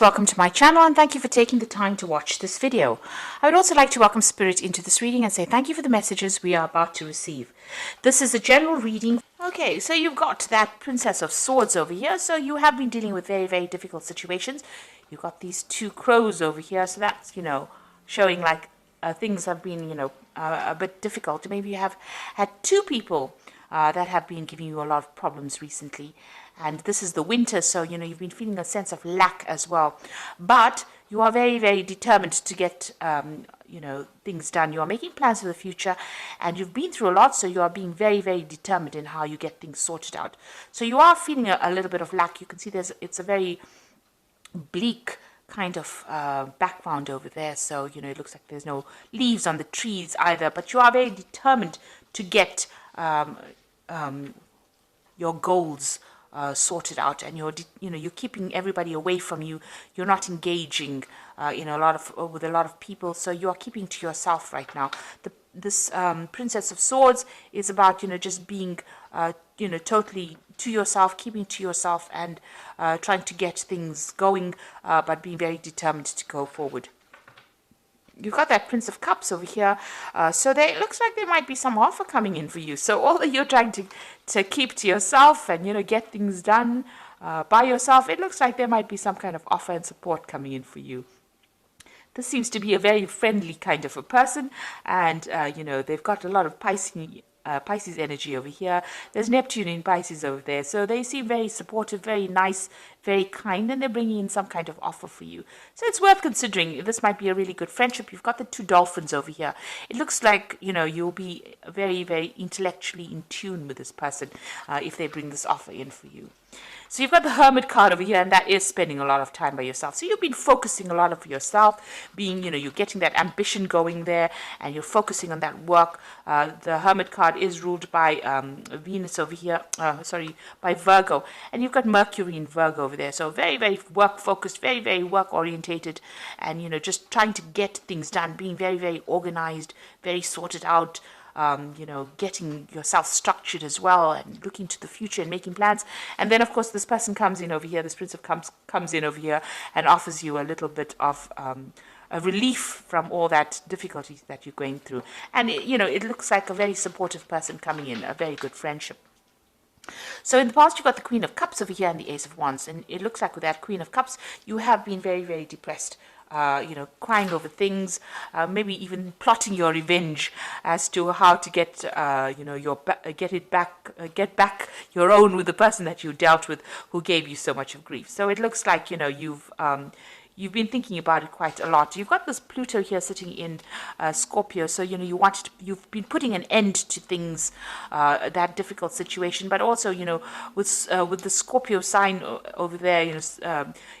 Welcome to my channel and thank you for taking the time to watch this video. I would also like to welcome Spirit into this reading and say thank you for the messages we are about to receive. This is a general reading. Okay, so you've got that Princess of Swords over here. So you have been dealing with very, very difficult situations. You've got these two crows over here. So that's, showing like things have been, a bit difficult. Maybe you have had two people that have been giving you a lot of problems recently. And this is the winter, so, you've been feeling a sense of lack as well. But you are very, very determined to get, things done. You are making plans for the future, and you've been through a lot, so you are being very, very determined in how you get things sorted out. So you are feeling a little bit of lack. You can see it's a very bleak kind of background over there. So, it looks like there's no leaves on the trees either, but you are very determined to get your goals sorted out, and you're keeping everybody away from you. You're not engaging with a lot of people, so you are keeping to yourself right now. This Princess of Swords is about just being totally to yourself, keeping to yourself, and trying to get things going, but being very determined to go forward. You've got that Prince of Cups over here, so it looks like there might be some offer coming in for you. So although you're trying to keep to yourself and, get things done by yourself, it looks like there might be some kind of offer and support coming in for you. This seems to be a very friendly kind of a person, and, they've got a lot of Pisces energy over here. There's Neptune in Pisces over there, so they seem very supportive, very nice, very kind, and they're bringing in some kind of offer for you. So it's worth considering. This might be a really good friendship. You've got the two dolphins over here. It looks like you'll be very, very intellectually in tune with this person if they bring this offer in for you. So you've got the Hermit card over here, and that is spending a lot of time by yourself. So you've been focusing a lot of yourself, being, you're getting that ambition going there, and you're focusing on that work. The Hermit card is ruled by Venus over here, by Virgo. And you've got Mercury in Virgo over there. So very, very work-focused, very, very work-orientated, and, just trying to get things done, being very, very organized, very sorted out, getting yourself structured as well, and looking to the future and making plans. And then, of course, this person comes in over here, this Prince of Cups comes in over here and offers you a little bit of a relief from all that difficulties that you're going through. And, it looks like a very supportive person coming in, a very good friendship. So in the past, you've got the Queen of Cups over here and the Ace of Wands. And it looks like with that Queen of Cups, you have been very, very depressed. Crying over things, maybe even plotting your revenge as to how to get, get back your own with the person that you dealt with who gave you so much of grief. So it looks like, you've been thinking about it quite a lot. You've got this Pluto here sitting in Scorpio, so you've been putting an end to things, that difficult situation. But also, with the Scorpio sign over there,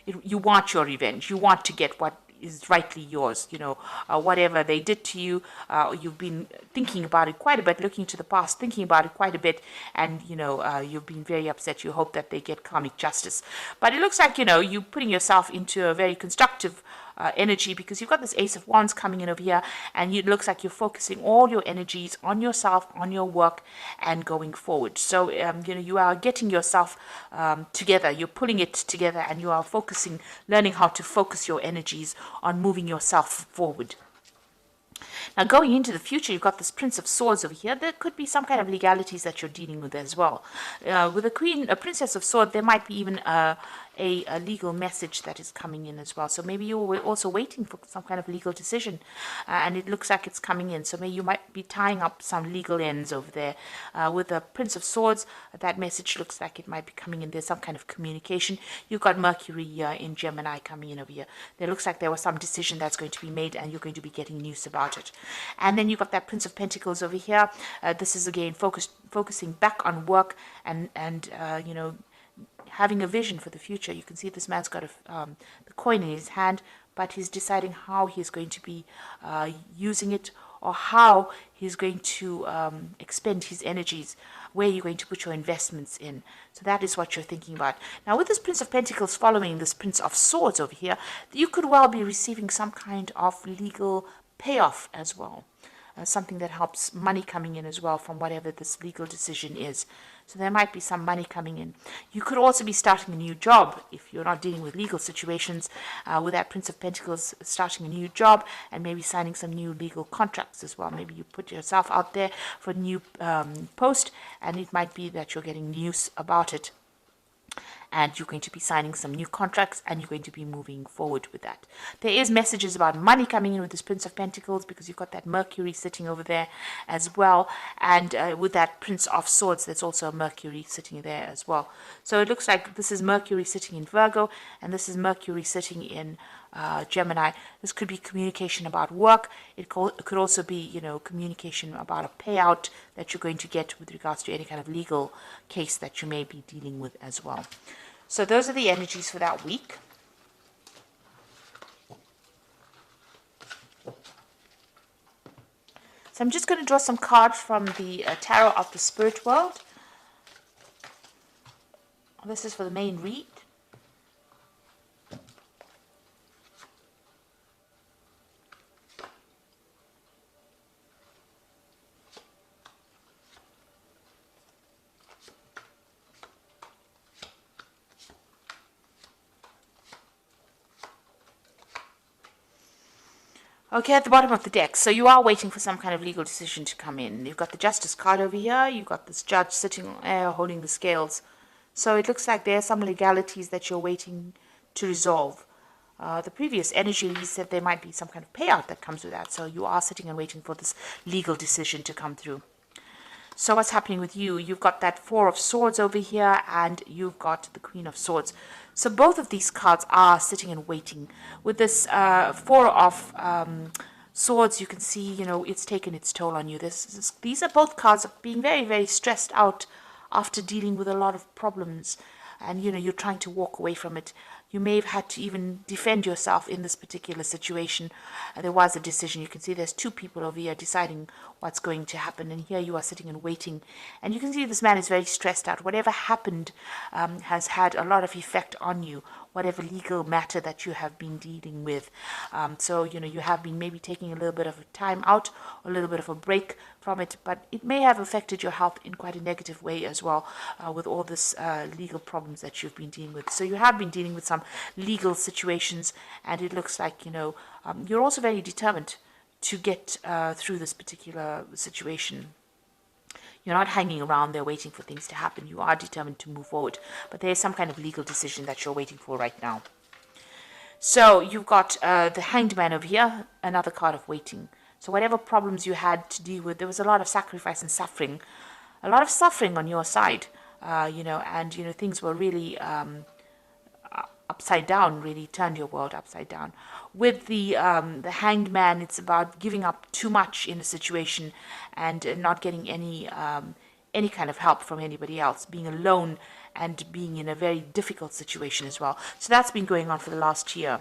you want your revenge. You want to get what is rightly yours. Whatever they did to you, you've been thinking about it quite a bit, looking to the past, thinking about it quite a bit, and you've been very upset. You hope that they get karmic justice, but it looks like you're putting yourself into a very constructive energy, because you've got this Ace of Wands coming in over here, and it looks like you're focusing all your energies on yourself, on your work, and going forward. So you are getting yourself together, you're pulling it together, and you are learning how to focus your energies on moving yourself forward. Now, going into the future, you've got this Prince of Swords over here. There could be some kind of legalities that you're dealing with as well. With a Princess of Swords, there might be even a legal message that is coming in as well. So maybe you were also waiting for some kind of legal decision, and it looks like it's coming in. So maybe you might be tying up some legal ends over there. With the Prince of Swords, that message looks like it might be coming in. There's some kind of communication. You've got Mercury in Gemini coming in over here. There looks like there was some decision that's going to be made, and you're going to be getting news about it. And then you've got that Prince of Pentacles over here. This is again focusing back on work and having a vision for the future. You can see this man's got the coin in his hand, but he's deciding how he's going to be using it, or how he's going to expend his energies, where you're going to put your investments in. So that is what you're thinking about. Now, with this Prince of Pentacles following this Prince of Swords over here, you could well be receiving some kind of legal payoff as well. something that helps money coming in as well from whatever this legal decision is. So there might be some money coming in. You could also be starting a new job if you're not dealing with legal situations, with that Prince of Pentacles, starting a new job and maybe signing some new legal contracts as well. Maybe you put yourself out there for a new post, and it might be that you're getting news about it, and you're going to be signing some new contracts, and you're going to be moving forward with that. There is messages about money coming in with this Prince of Pentacles, because you've got that Mercury sitting over there as well, and with that Prince of Swords, there's also a Mercury sitting there as well. So it looks like this is Mercury sitting in Virgo, and this is Mercury sitting in Gemini. This could be communication about work. It could also be, you know, communication about a payout that you're going to get with regards to any kind of legal case that you may be dealing with as well. So those are the energies for that week. So I'm just going to draw some cards from the Tarot of the Spirit World. This is for the main read. Okay, at the bottom of the deck, so you are waiting for some kind of legal decision to come in. You've got the Justice card over here. You've got this judge sitting holding the scales. So it looks like there are some legalities that you're waiting to resolve. The previous energy said there might be some kind of payout that comes with that. So you are sitting and waiting for this legal decision to come through. So what's happening with you? You've got that Four of Swords over here, and you've got the Queen of Swords. So both of these cards are sitting and waiting. With this Four of Swords, you can see, you know, it's taken its toll on you. These are both cards of being very, very stressed out after dealing with a lot of problems. And, you know, you're trying to walk away from it. You may have had to even defend yourself in this particular situation. There was a decision. You can see there's two people over here deciding what's going to happen. And here you are sitting and waiting. And you can see this man is very stressed out. Whatever happened has had a lot of effect on you, whatever legal matter that you have been dealing with. So, you know, you have been maybe taking a little bit of a time out, a little bit of a break from it, but it may have affected your health in quite a negative way as well, with all this legal problems that you've been dealing with. So you have been dealing with some legal situations, and it looks like, you know, you're also very determined to get through this particular situation. You're not hanging around there waiting for things to happen. You are determined to move forward. But there is some kind of legal decision that you're waiting for right now. So you've got the Hanged Man over here, another card of waiting. So whatever problems you had to deal with, there was a lot of sacrifice and suffering. A lot of suffering on your side, you know, and, you know, things were really upside down, really turned your world upside down. With the Hanged Man, it's about giving up too much in a situation and not getting any kind of help from anybody else, being alone and being in a very difficult situation as well. So that's been going on for the last year.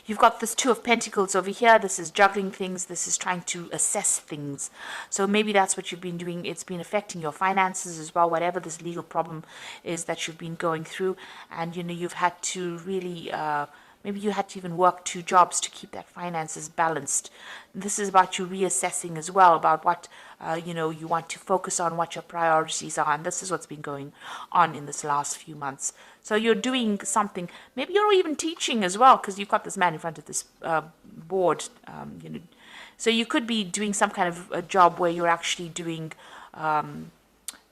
You've got this Two of Pentacles over here. This is juggling things. This is trying to assess things. So maybe that's what you've been doing. It's been affecting your finances as well, whatever this legal problem is that you've been going through. And, you know, you've had to really... maybe you had to even work 2 jobs to keep that finances balanced. This is about you reassessing as well, about what, you know, you want to focus on, what your priorities are. And this is what's been going on in this last few months. So you're doing something. Maybe you're even teaching as well, because you've got this man in front of this board. You know, so you could be doing some kind of a job where you're actually doing,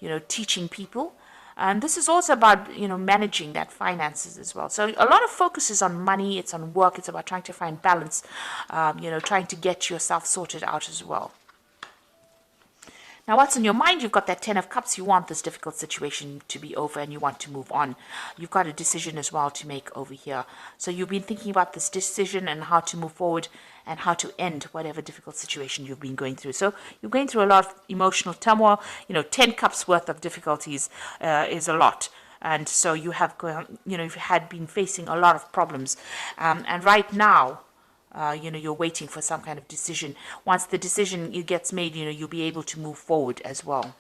you know, teaching people. And this is also about, you know, managing that finances as well. So a lot of focus is on money, it's on work, it's about trying to find balance, you know, trying to get yourself sorted out as well. Now, what's in your mind? You've got that 10 of Cups. You want this difficult situation to be over and you want to move on. You've got a decision as well to make over here. So you've been thinking about this decision and how to move forward and how to end whatever difficult situation you've been going through. So you're going through a lot of emotional turmoil. You know, 10 cups worth of difficulties is a lot. And so you have gone, you know, you had been facing a lot of problems. And right now, you know, you're waiting for some kind of decision. Once the decision gets made, you know, you'll be able to move forward as well.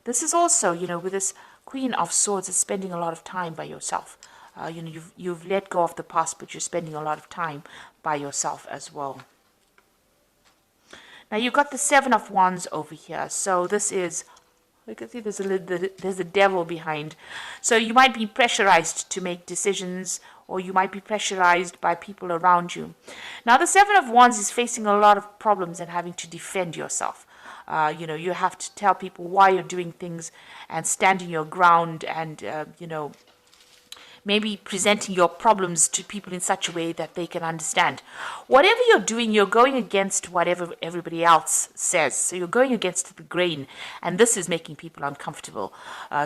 This is also, you know, with this Queen of Swords, is spending a lot of time by yourself. you've let go of the past, but you're spending a lot of time by yourself as well. Now you've got the Seven of Wands over here. So this is, you can see there's a devil behind. So you might be pressurized to make decisions, or you might be pressurized by people around you. Now the Seven of Wands is facing a lot of problems and having to defend yourself. You have to tell people why you're doing things and standing your ground, and maybe presenting your problems to people in such a way that they can understand. Whatever you're doing, you're going against whatever everybody else says. So you're going against the grain, and this is making people uncomfortable.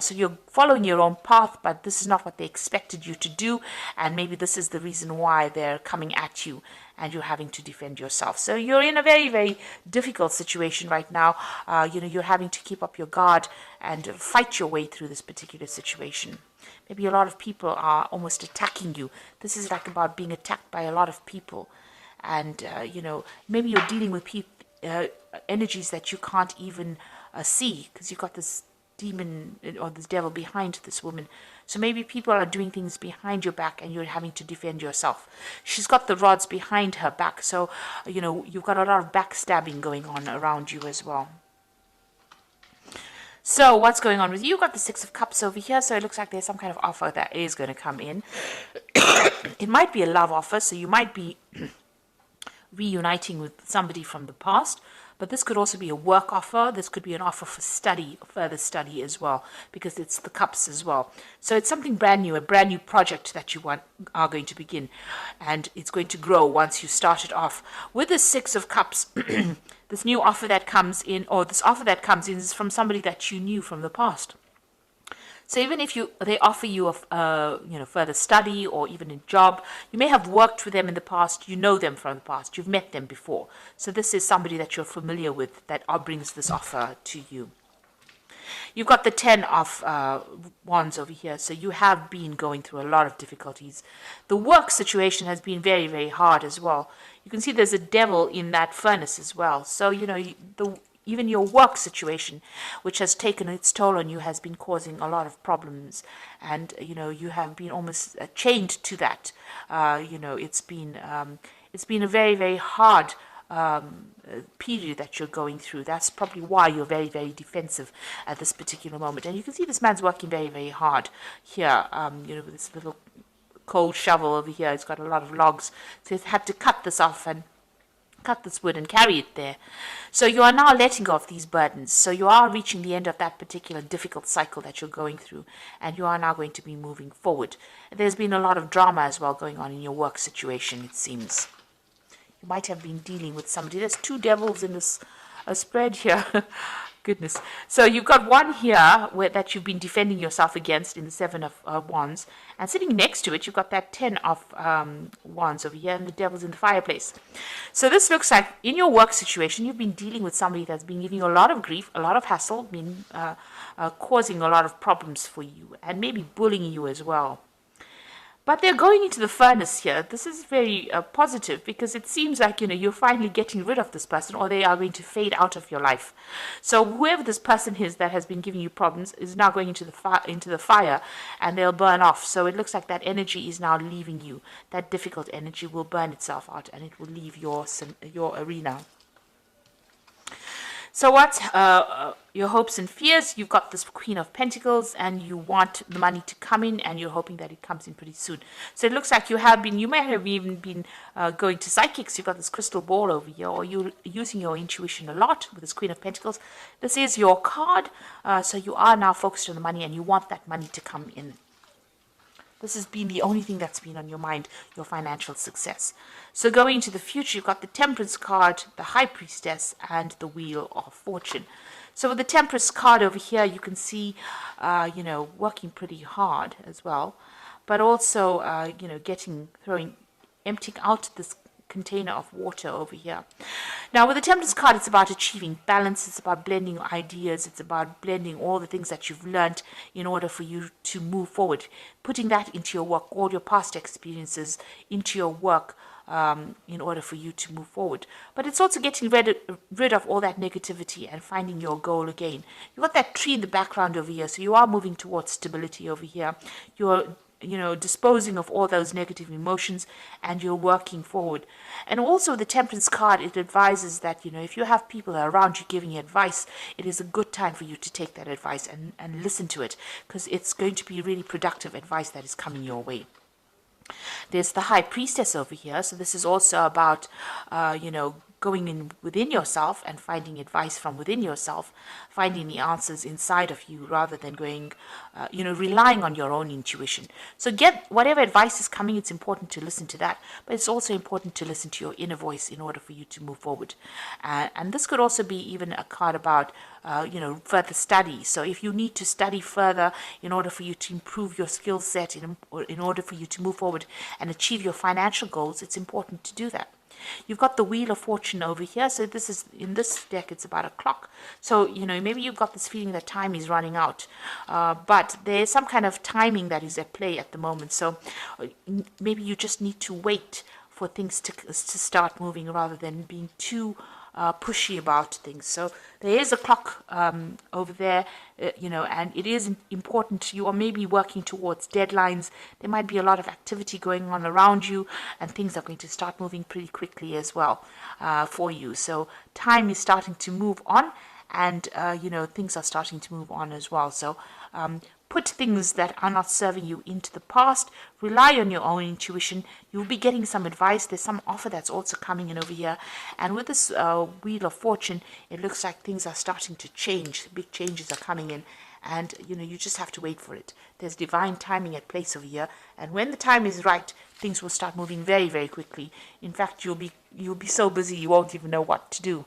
So you're following your own path, but this is not what they expected you to do, and maybe this is the reason why they're coming at you, and you're having to defend yourself. So you're in a very, very difficult situation right now. You're having to keep up your guard and fight your way through this particular situation. Maybe a lot of people are almost attacking you. This is like about being attacked by a lot of people. And, maybe you're dealing with energies that you can't even see, because you've got this demon or this devil behind this woman. So maybe people are doing things behind your back and you're having to defend yourself. She's got the rods behind her back. So, you've got a lot of backstabbing going on around you as well. So what's going on with you? You've got the Six of Cups over here. So it looks like there's some kind of offer that is going to come in. It might be a love offer. So you might be reuniting with somebody from the past. But this could also be a work offer. This could be an offer for study, further study as well, because it's the cups as well. So it's something brand new, a brand new project that you are going to begin. And it's going to grow once you start it off. With the Six of Cups, this new offer that comes in, or this offer that comes in, is from somebody that you knew from the past. So even if they offer you a further study or even a job, you may have worked with them in the past, you know them from the past, you've met them before. So this is somebody that you're familiar with that brings this offer to you. You've got the Ten of Wands over here. So you have been going through a lot of difficulties. The work situation has been very, very hard as well. You can see there's a devil in that furnace as well. So, even your work situation, which has taken its toll on you, has been causing a lot of problems. And, you have been almost chained to that. It's been a very, very hard period that you're going through. That's probably why you're very, very defensive at this particular moment. And you can see this man's working very, very hard here, with this little cold shovel over here. It's got a lot of logs. So he's had to cut this off and cut this wood and carry it there. So you are now letting go of these burdens. So you are reaching the end of that particular difficult cycle that you're going through, and you are now going to be moving forward. There's been a lot of drama as well going on in your work situation, it seems. You might have been dealing with somebody. There's two devils in this spread here. Goodness. So you've got one here that you've been defending yourself against in the Seven of Wands. And sitting next to it, you've got that Ten of Wands over here, and the devil's in the fireplace. So this looks like in your work situation, you've been dealing with somebody that's been giving you a lot of grief, a lot of hassle, been causing a lot of problems for you, and maybe bullying you as well. But they're going into the furnace here. This is very positive, because it seems like, you're finally getting rid of this person, or they are going to fade out of your life. So whoever this person is that has been giving you problems is now going into the fire, and they'll burn off. So it looks like that energy is now leaving you. That difficult energy will burn itself out, and it will leave your arena. So what's your hopes and fears? You've got this Queen of Pentacles, and you want the money to come in, and you're hoping that it comes in pretty soon. So it looks like you may have even been going to psychics. You've got this crystal ball over here, or you're using your intuition a lot with this Queen of Pentacles. This is your card. So you are now focused on the money, and you want that money to come in. This has been the only thing that's been on your mind, your financial success. So going into the future, you've got the Temperance card, the High Priestess, and the Wheel of Fortune. So with the Temperance card over here, you can see, working pretty hard as well, but also, emptying out this container of water over here. Now with the Temperance card, it's about achieving balance. It's about blending ideas. It's about blending all the things that you've learned in order for you to move forward, putting that into your work, all your past experiences into your work, in order for you to move forward. But it's also getting rid of all that negativity and finding your goal again. You've got that tree in the background over here, so you are moving towards stability over here. You're disposing of all those negative emotions, and you're working forward. And also the Temperance card, it advises that, if you have people around you giving you advice, it is a good time for you to take that advice and listen to it, because it's going to be really productive advice that is coming your way. There's the High Priestess over here. So this is also about, going in within yourself and finding advice from within yourself, finding the answers inside of you rather than going, relying on your own intuition. So get whatever advice is coming, it's important to listen to that, but it's also important to listen to your inner voice in order for you to move forward. And this could also be even a card about, further study. So if you need to study further in order for you to improve your skill set, in order for you to move forward and achieve your financial goals, it's important to do that. You've got the Wheel of Fortune over here. So this is, in this deck, it's about a clock. So, maybe you've got this feeling that time is running out. But there's some kind of timing that is at play at the moment. So maybe you just need to wait for things to start moving rather than being too pushy about things. So there is a clock over there, and it is important. You are maybe working towards deadlines. There might be a lot of activity going on around you, and things are going to start moving pretty quickly as well for you. So time is starting to move on, and things are starting to move on as well. So put things that are not serving you into the past. Rely on your own intuition. You'll be getting some advice. There's some offer that's also coming in over here. And with this Wheel of Fortune, it looks like things are starting to change. Big changes are coming in. And, you just have to wait for it. There's divine timing at place over here. And when the time is right, things will start moving very, very quickly. In fact, you'll be so busy you won't even know what to do.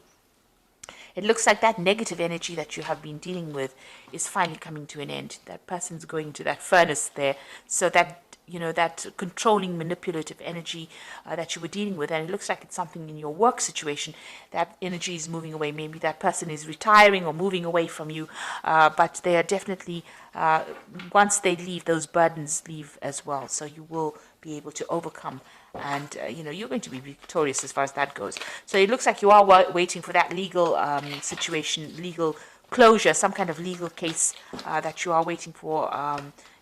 It looks like that negative energy that you have been dealing with is finally coming to an end. That person's going to that furnace there. So that, that controlling, manipulative energy that you were dealing with, and it looks like it's something in your work situation, that energy is moving away. Maybe that person is retiring or moving away from you, but they are definitely, once they leave, those burdens leave as well. So you will be able to overcome, and you're going to be victorious as far as that goes. So it looks like you are waiting for that legal situation, legal closure, some kind of legal case that you are waiting for.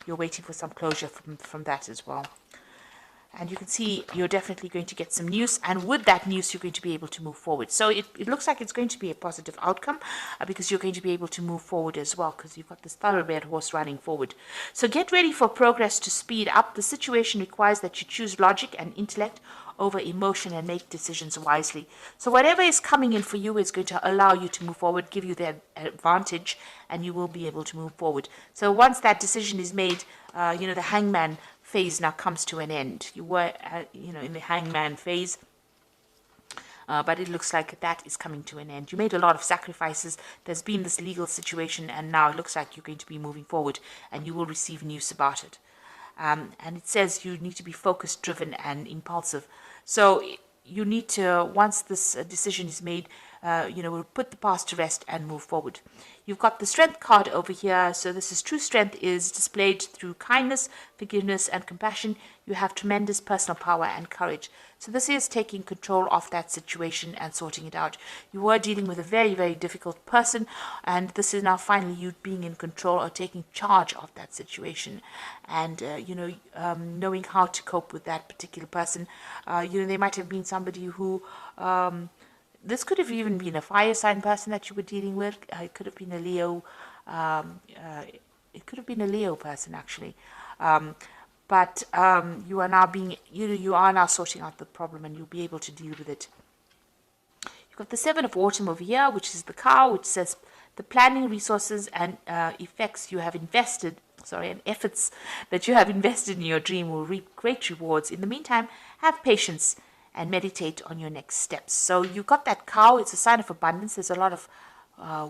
You're waiting for some closure from that as well. And you can see you're definitely going to get some news, and with that news you're going to be able to move forward. So it looks like it's going to be a positive outcome because you're going to be able to move forward as well, because you've got this thoroughbred horse running forward. So get ready for progress to speed up. The situation requires that you choose logic and intellect over emotion and make decisions wisely. So whatever is coming in for you is going to allow you to move forward, give you the advantage, and you will be able to move forward. So once that decision is made, the hangman phase now comes to an end. You were, in the hangman phase, but it looks like that is coming to an end. You made a lot of sacrifices. There's been this legal situation, and now it looks like you're going to be moving forward, and you will receive news about it. And it says you need to be focused, driven, and impulsive. So you need to, once this decision is made, put the past to rest and move forward. You've got the Strength card over here. So this is true strength is displayed through kindness, forgiveness, and compassion. You have tremendous personal power and courage. So this is taking control of that situation and sorting it out. You were dealing with a very, very difficult person, and this is now finally you being in control or taking charge of that situation, and knowing how to cope with that particular person. They might have been somebody who this could have even been a fire sign person that you were dealing with. It could have been a Leo. It could have been a Leo person actually. But you are now you are now sorting out the problem, and you'll be able to deal with it. You've got the Seven of Autumn over here, which is the cow, which says the planning, resources, and effects you have invested, and efforts that you have invested in your dream will reap great rewards. In the meantime, have patience and meditate on your next steps. So you've got that cow. It's a sign of abundance. There's a lot of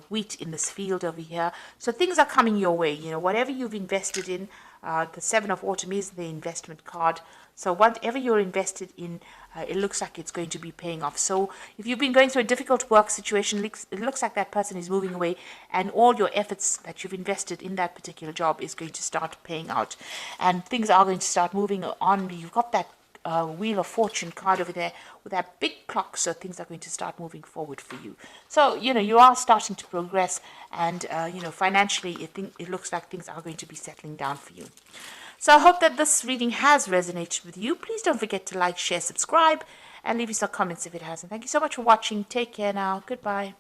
wheat in this field over here. So things are coming your way. Whatever you've invested in, the Seven of Autumn is the investment card. So whatever you're invested in, it looks like it's going to be paying off. So if you've been going through a difficult work situation, it looks like that person is moving away, and all your efforts that you've invested in that particular job is going to start paying out, and things are going to start moving on. You've got that Wheel of Fortune card over there with that big clock, so things are going to start moving forward for you. So you are starting to progress, and financially it looks like things are going to be settling down for you. So I hope that this reading has resonated with you. Please don't forget to like, share, subscribe, and leave your comments if it hasn't. Thank you so much for watching. Take care now. Goodbye.